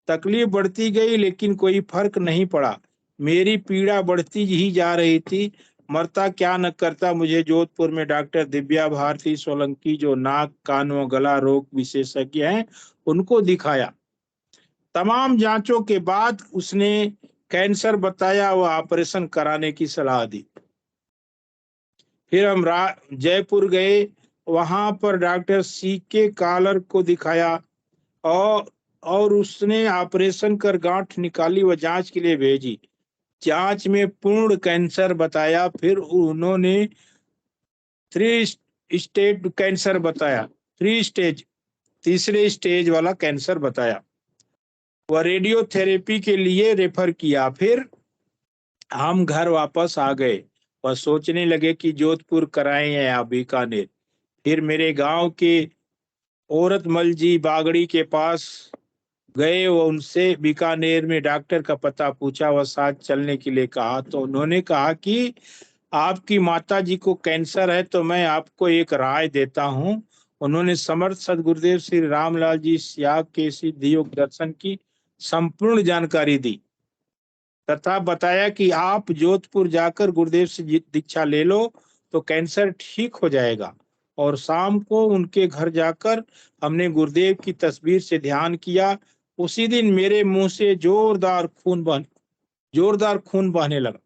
तकलीफ बढ़ती गई लेकिन कोई फर्क नहीं पड़ा। मेरी पीड़ा बढ़ती ही जा रही थी। मरता क्या न करता। मुझे जोधपुर में डॉक्टर दिव्या भारती सोलंकी, जो नाक कान व गला रोग विशेषज्ञ हैं, उनको दिखाया। तमाम जांचों के बाद उसने कैंसर बताया व ऑपरेशन कराने की सलाह दी। फिर हम जयपुर गए, वहां पर डॉक्टर CK कालर को दिखाया और उसने ऑपरेशन कर गांठ निकाली व जांच के लिए भेजी। जांच में पूर्ण कैंसर बताया। फिर उन्होंने 3 स्टेज कैंसर बताया, 3 स्टेज, तीसरे स्टेज वाला कैंसर बताया। वह रेडियोथेरेपी के लिए रेफर किया। फिर हम घर वापस आ गए और सोचने लगे कि जोधपुर कराएं या बीकानेर। फिर मेरे गांव के औरतमल जी बागड़ी के पास गए, वो उनसे बीकानेर में डॉक्टर का पता पूछा, वह साथ चलने के लिए कहा। तो उन्होंने कहा कि आपकी माता जी को कैंसर है, तो मैं आपको एक राय देता हूं। उन्होंने समर्थ सदगुरुदेव श्री रामलाल जी सियाग के सिद्ध योग दर्शन की संपूर्ण जानकारी दी तथा बताया कि आप जोधपुर जाकर गुरुदेव से दीक्षा ले लो तो कैंसर ठीक हो जाएगा। और शाम को उनके घर जाकर हमने गुरुदेव की तस्वीर से ध्यान किया। उसी दिन मेरे मुंह से जोरदार खून बहने लगा।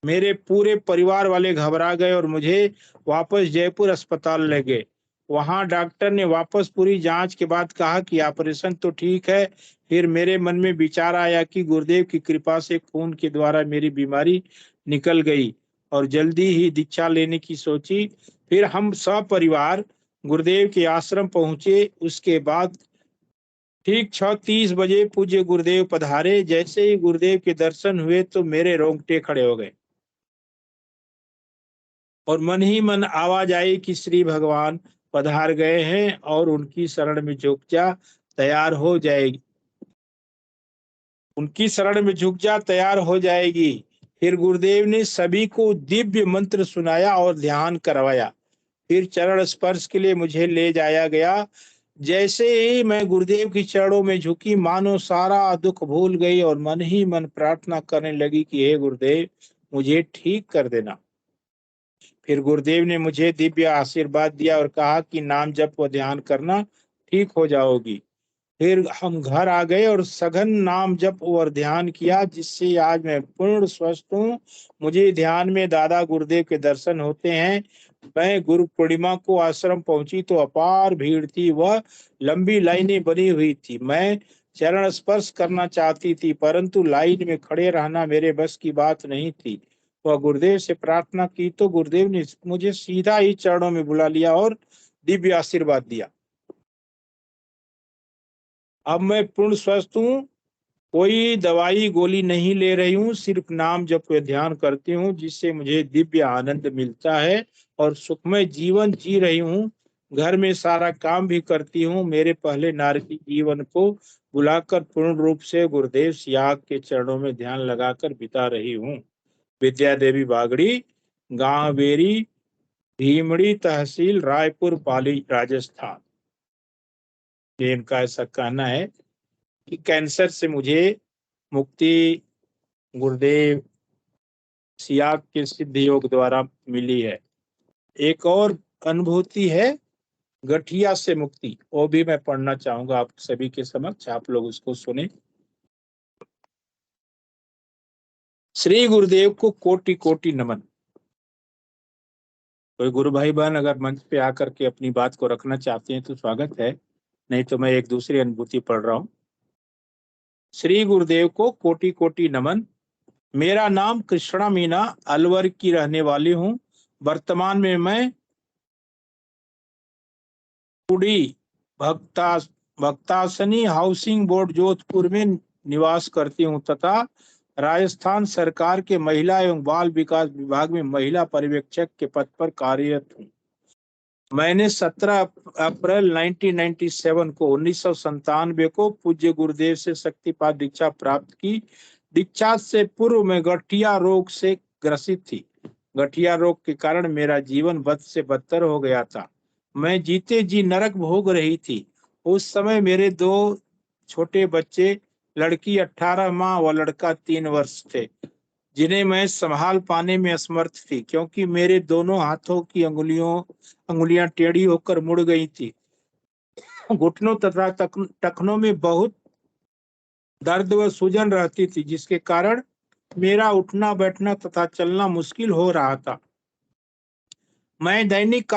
मेरे पूरे परिवार वाले घबरा गए और मुझे वापस जयपुर अस्पताल ले गए। वहां डॉक्टर ने वापस पूरी जांच के बाद कहा कि ऑपरेशन तो ठीक है। फिर मेरे मन में विचार आया कि गुरुदेव की कृपा से खून के द्वारा मेरी बीमारी निकल गई और जल्दी ही दीक्षा लेने की सोची। फिर हम सपरिवार गुरुदेव के आश्रम पहुंचे। उसके बाद ठीक 6:30 बजे पूज्य गुरुदेव पधारे। जैसे ही गुरुदेव के दर्शन हुए तो मेरे रोंगटे खड़े हो गए और मन ही मन आवाज आई कि श्री भगवान पधार गए हैं और उनकी शरण में झुक जा, तैयार हो जाएगी। उनकी शरण में झुक जा, तैयार हो जाएगी। फिर गुरुदेव ने सभी को दिव्य मंत्र सुनाया और ध्यान करवाया। फिर चरण स्पर्श के लिए मुझे ले जाया गया। जैसे ही मैं गुरुदेव की चरणों में झुकी, मानो सारा दुख भूल गई और मन ही मन प्रार्थना करने लगी कि हे गुरुदेव, मुझे ठीक कर देना। फिर गुरुदेव ने मुझे दिव्य आशीर्वाद दिया और कहा कि नाम जप व ध्यान करना, ठीक हो जाओगी। फिर हम घर आ गए और सघन नाम जप और ध्यान किया, जिससे आज मैं पूर्ण स्वस्थ हूँ। मुझे ध्यान में दादा गुरुदेव के दर्शन होते हैं। मैं गुरु पूर्णिमा को आश्रम पहुंची तो अपार भीड़ थी, वह लंबी लाइनें बनी हुई थी। मैं चरण स्पर्श करना चाहती थी, परंतु लाइन में खड़े रहना मेरे बस की बात नहीं थी। वह गुरुदेव से प्रार्थना की तो गुरुदेव ने मुझे सीधा ही चरणों में बुला लिया और दिव्य आशीर्वाद दिया। अब मैं पूर्ण स्वस्थ हूँ, कोई दवाई गोली नहीं ले रही हूँ, सिर्फ नाम जप व ध्यान करती हूँ, जिससे मुझे दिव्य आनंद मिलता है और सुखमय जीवन जी रही हूँ। घर में सारा काम भी करती हूँ। मेरे पहले नारकी जीवन को बुलाकर पूर्ण रूप से गुरुदेव सियाग के चरणों में ध्यान लगाकर बिता रही हूँ। विद्या देवी बागड़ी, गांव बेरी, भीमड़ी, तहसील रायपुर, पाली, राजस्थान। ये इनका ऐसा कहना है कि कैंसर से मुझे मुक्ति गुरुदेव सियाग के सिद्ध योग द्वारा मिली है। एक और अनुभूति है गठिया से मुक्ति, वो भी मैं पढ़ना चाहूंगा आप सभी के समक्ष, आप लोग उसको सुने। श्री गुरुदेव को कोटि कोटि नमन। कोई गुरु भाई बहन अगर मंच पे आकर के अपनी बात को रखना चाहते हैं तो स्वागत है, नहीं तो मैं एक दूसरी अनुभूति पढ़ रहा हूँ। श्री गुरुदेव को कोटि कोटि नमन। मेरा नाम कृष्णा मीना, अलवर की रहने वाली हूँ। वर्तमान में मैं पुड़ी भक्तासनी हाउसिंग बोर्ड जोधपुर में निवास करती हूँ तथा राजस्थान सरकार के महिला एवं बाल विकास विभाग में महिला पर्यवेक्षक के पद पर कार्यरत हूँ। मैंने 17 अप्रैल 1997 को 1997 को पूज्य गुरुदेव से शक्तिपात दीक्षा प्राप्त की। दीक्षा से पूर्व में गठिया रोग से ग्रसित थी। गठिया रोग के कारण मेरा जीवन बद से बदतर हो गया था। मैं जीते जी नरक भोग रही थी। उस समय मेरे 2 छोटे बच्चे, लड़की 18 माह व लड़का 3 वर्ष थे, जिन्हें मैं संभाल पाने में असमर्थ थी, क्योंकि मेरे दोनों हाथों की अंगुलियां टेढ़ी होकर मुड़ गई थी। घुटनों तथा टखनों में बहुत दर्द व सूजन रहती थी, जिसके कारण मेरा उठना बैठना तथा चलना मुश्किल हो रहा था। मैं दैनिक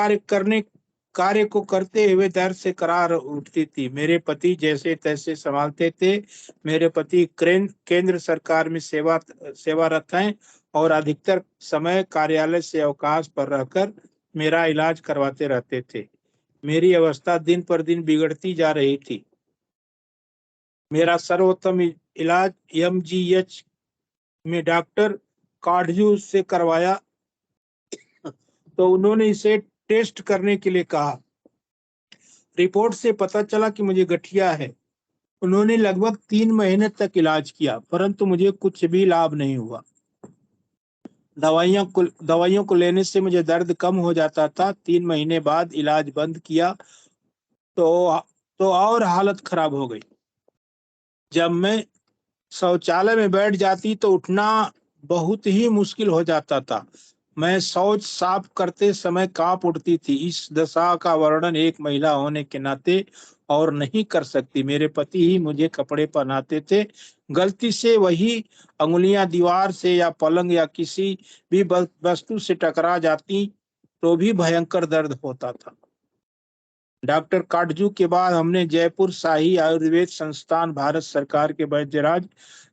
कार्य को करते हुए दर्द से करार उठती थी। मेरे पति जैसे तैसे संभालते थे। मेरे पति केंद्र सरकार में सेवारत हैं और अधिकतर समय कार्यालय से अवकाश पर रहकर मेरा इलाज करवाते रहते थे। मेरी अवस्था दिन पर दिन बिगड़ती जा रही थी। मेरा सर्वोत्तम इलाज MGH में डॉक्टर काटजू से करवाया तो उन्होंने इसे टेस्ट करने के लिए कहा। रिपोर्ट से पता चला कि मुझे गठिया है। उन्होंने लगभग 3 महीने तक इलाज किया, परंतु मुझे कुछ भी लाभ नहीं हुआ। दवाइयों को लेने से मुझे दर्द कम हो जाता था। 3 महीने बाद इलाज बंद किया तो और हालत खराब हो गई। जब मैं शौचालय में बैठ जाती तो उठना बहुत ही मुश्किल हो जाता था। मैं शौच साफ करते समय कांप उठती थी। इस दशा का वर्णन एक महिला होने के नाते और नहीं कर सकती। मेरे पति ही मुझे कपड़े पहनाते थे। गलती से वही अंगुलियां दीवार से या पलंग या किसी भी वस्तु से टकरा जाती तो भी भयंकर दर्द होता था। डॉक्टर काटजू के बाद हमने जयपुर शाही आयुर्वेद संस्थान भारत सरकार के वैद्यराज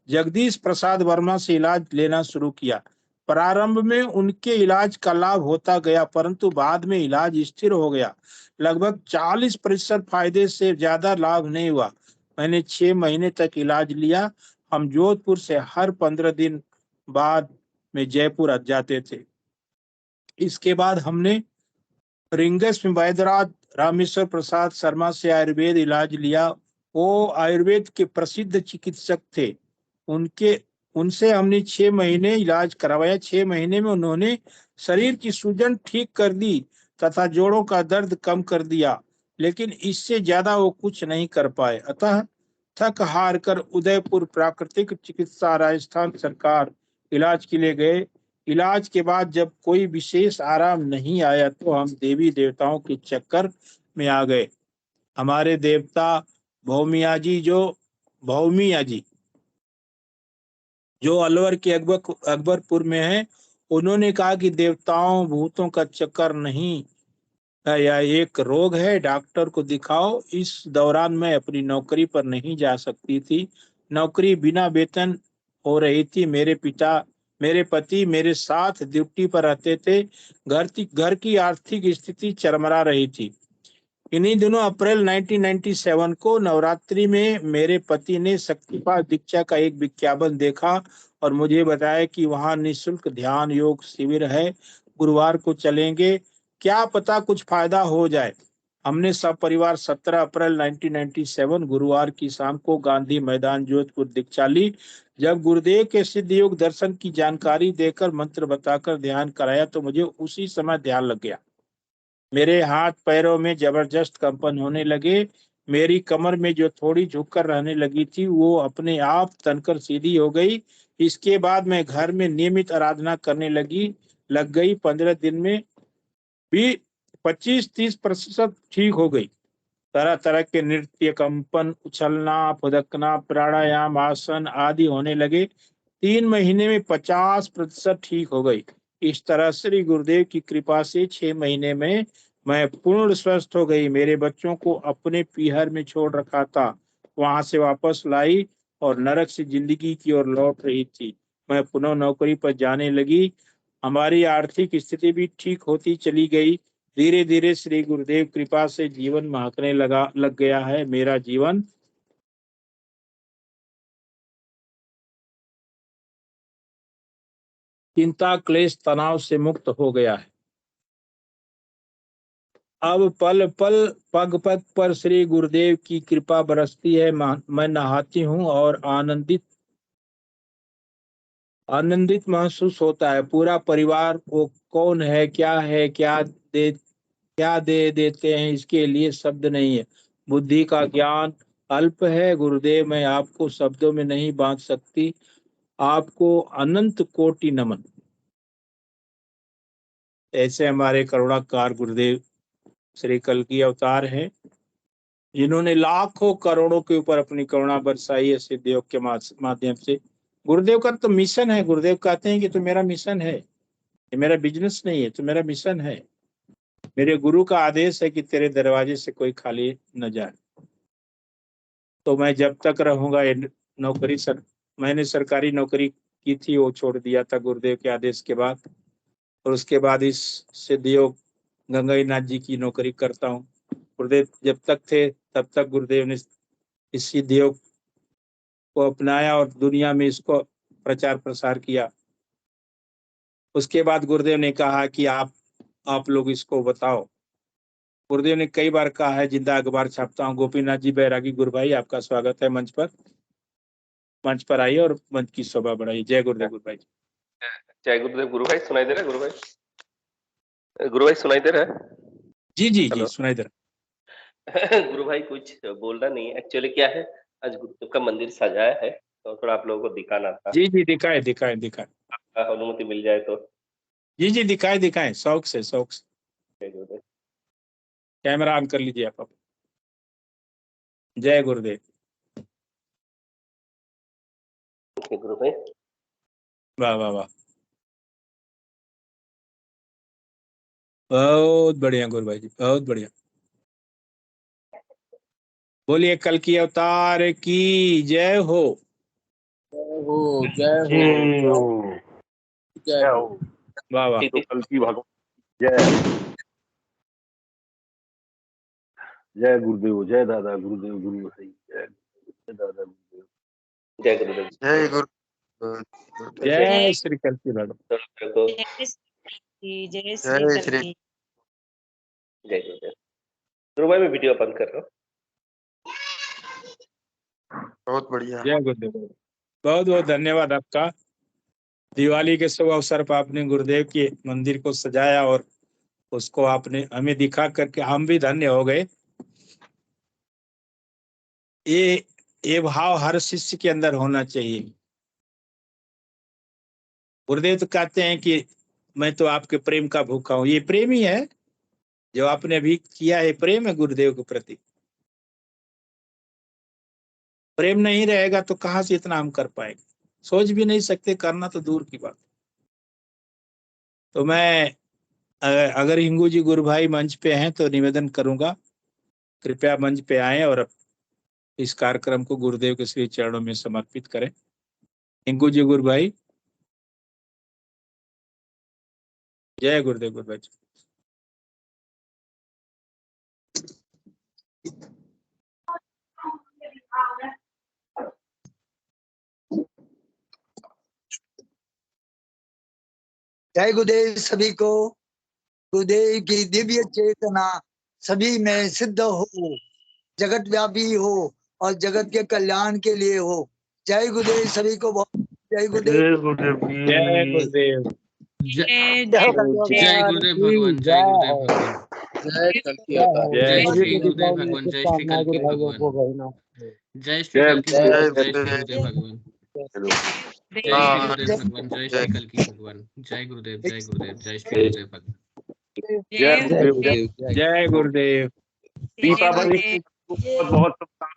जगदीश प्रसाद वर्मा से इलाज लेना शुरू किया। प्रारंभ में उनके इलाज का लाभ होता गया, परंतु बाद में इलाज स्थिर हो गया। लगभग 40% फायदे से ज्यादा लाभ नहीं हुआ। मैंने 6 महीने तक इलाज लिया। हम जोधपुर से हर 15 दिन बाद में जयपुर जाते थे। इसके बाद हमने रिंगस में वैद्यराज रामेश्वर प्रसाद शर्मा से आयुर्वेद इलाज लिया। वो आयुर्वेद के प्रसिद्ध चिकित्सक थे। उनसे हमने 6 महीने इलाज करवाया। 6 महीने में उन्होंने शरीर की सूजन ठीक कर दी तथा जोड़ों का दर्द कम कर दिया। लेकिन इससे ज्यादा वो कुछ नहीं कर पाए। अतः थक हार कर उदयपुर प्राकृतिक चिकित्सा राजस्थान सरकार इलाज के लिए गए। इलाज के बाद जब कोई विशेष आराम नहीं आया तो हम देवी देवताओं के चक्कर में आ गए। हमारे देवता भौमिया जी जो अलवर के अकबरपुर में है, उन्होंने कहा कि देवताओं भूतों का चक्कर नहीं है, यह एक रोग है, डॉक्टर को दिखाओ। इस दौरान मैं अपनी नौकरी पर नहीं जा सकती थी। नौकरी बिना वेतन हो रही थी। मेरे पति मेरे साथ ड्यूटी पर रहते थे। घर की आर्थिक स्थिति चरमरा रही थी। इन्हीं दिनों अप्रैल 1997 को नवरात्रि में मेरे पति ने शक्तिपात दीक्षा का एक विज्ञापन देखा और मुझे बताया कि वहां निःशुल्क ध्यान योग शिविर है, गुरुवार को चलेंगे, क्या पता कुछ फायदा हो जाए। हमने सब परिवार 17 अप्रैल 1997 गुरुवार की शाम को गांधी मैदान जोधपुर दीक्षा ली। जब गुरुदेव के सिद्ध योग दर्शन की जानकारी देकर मंत्र बताकर ध्यान कराया तो मुझे उसी समय ध्यान लग गया। मेरे हाथ पैरों में जबरदस्त कंपन होने लगे। मेरी कमर में जो थोड़ी झुककर रहने लगी थी वो अपने आप तनकर सीधी हो गई। इसके बाद मैं घर में नियमित आराधना करने लग गई। 15 दिन में भी 25-30% ठीक हो गई। तरह तरह के नृत्य, कंपन, उछलना, फुदकना, प्राणायाम, आसन आदि होने लगे। 3 महीने में 50% ठीक हो गई। इस तरह श्री गुरुदेव की कृपा से 6 महीने में मैं पूर्ण स्वस्थ हो गई। मेरे बच्चों को अपने पीहर में छोड़ रखा था, वहां से वापस लाई और नरक से जिंदगी की ओर लौट रही थी। मैं पुनः नौकरी पर जाने लगी। हमारी आर्थिक स्थिति भी ठीक होती चली गई। धीरे धीरे श्री गुरुदेव कृपा से जीवन महकने लग गया है। मेरा जीवन चिंता क्लेश तनाव से मुक्त हो गया है। अब पल पल पग पग पर श्री गुरुदेव की कृपा बरसती है। मैं नहाती हूँ और आनंदित महसूस होता है। पूरा परिवार को कौन है, क्या दे देते हैं, इसके लिए शब्द नहीं है। बुद्धि का ज्ञान अल्प है गुरुदेव, मैं आपको शब्दों में नहीं बांध सकती। आपको अनंत कोटि नमन। ऐसे हमारे करुणाकार गुरुदेव श्री कल्कि अवतार हैं, जिन्होंने लाखों करोड़ों के ऊपर अपनी करुणा बरसाई है सिद्ध योग के माध्यम से। गुरुदेव का तो मिशन है। गुरुदेव कहते हैं कि तो मेरा मिशन है, ये मेरा बिजनेस नहीं है, तो मेरा मिशन है। मेरे गुरु का आदेश है कि तेरे दरवाजे से कोई खाली न जाए। तो मैं जब तक रहूंगा ये मैंने सरकारी नौकरी की थी, वो छोड़ दिया था गुरुदेव के आदेश के बाद। और उसके बाद इस सिद्ध योग गंगाई नाथ जी की नौकरी करता हूँ। गुरुदेव जब तक थे तब तक गुरुदेव ने इस सिद्ध योग को अपनाया और दुनिया में इसको प्रचार प्रसार किया। उसके बाद गुरुदेव ने कहा कि आप लोग इसको बताओ। गुरुदेव ने कई बार कहा है, जिंदा अखबार छापता हूँ। गोपीनाथ जी बैरागी गुरु भाई, आपका स्वागत है मंच पर आइए और मंच की शोभा बढ़ाइए। जय गुरुदेव गुरु भाई। जय गुरुदेव गुरु भाई। सुनाई दे रहा है गुरु भाई? गुरु भाई सुनाई दे रहा है? जी सुनाई दे रहा। गुरु भाई कुछ बोलना नहीं है। एक्चुअली क्या है, आज गुरुदेव का मंदिर सजाया है तो थोड़ा आप लोगों को दिखाना था। जी दिखाए। अनुमति मिल जाए तो। जी दिखाए शौक से। जय गुरुदेव। कैमरा ऑन कर लीजिए आप। जय गुरुदेव। गुरु भाई वाह वाह वाह, बहुत बढ़िया गुरु भाई जी, बहुत बढ़िया। बोलिए कल्कि अवतार की जय हो। जय हो। वाह वाह। तो कल्कि भगवान जय। जय गुरुदेव, जय दादा गुरुदेव गुरु भाई, जय दादा गुरुदेव। जय गुरुदेव। जय गुरु। जय श्री कल्कि भगवान। जय श्री। जय गुरुदेव। गुरु भाई मैं वीडियो बंद कर रहा हूँ। बहुत बढ़िया। जय गुरुदेव। बहुत बहुत धन्यवाद आपका। दिवाली के शुभ अवसर पर आपने गुरुदेव के मंदिर को सजाया और उसको आपने हमें दिखा करके हम भी धन्य हो गए। ये भाव हर शिष्य के अंदर होना चाहिए। गुरुदेव तो कहते हैं कि मैं तो आपके प्रेम का भूखा हूं। ये प्रेम ही है जो आपने अभी किया है, प्रेम है गुरुदेव के प्रति। प्रेम नहीं रहेगा तो कहाँ से इतना हम कर पाएंगे, सोच भी नहीं सकते, करना तो दूर की बात। तो मैं अगर हिंगू जी गुरु भाई मंच पे हैं तो निवेदन करूंगा, कृपया मंच पे आए और इस कार्यक्रम को गुरुदेव के श्री चरणों में समर्पित करें। हिंगू जी गुरु भाई, जय गुरुदेव। गुरु भाई जय गुरुदेव सभी को। गुरुदेव की दिव्य चेतना सभी में सिद्ध हो, जगत व्यापी हो और जगत के कल्याण के लिए हो। जय गुरुदेव सभी को। बहुत जय गुरुदेव। जय गुरुदेव। जय गुरुदेव भगवान, जय गुरुदेव भगवान, जय श्री गुरुदेव भगवान, जय श्री कल्की भगवान, जय श्री कल्की भगवान, जय श्री गुरुदेव भगवान, जय श्री गुरुदेव भगवान, जय श्री कल्की भगवान, जय गुरुदेव, जय गुरुदेव, जय श्री गुरुदेव भगवान, जय गुरुदेव। दीपावली की बहुत बहुत शुभकामनाएं।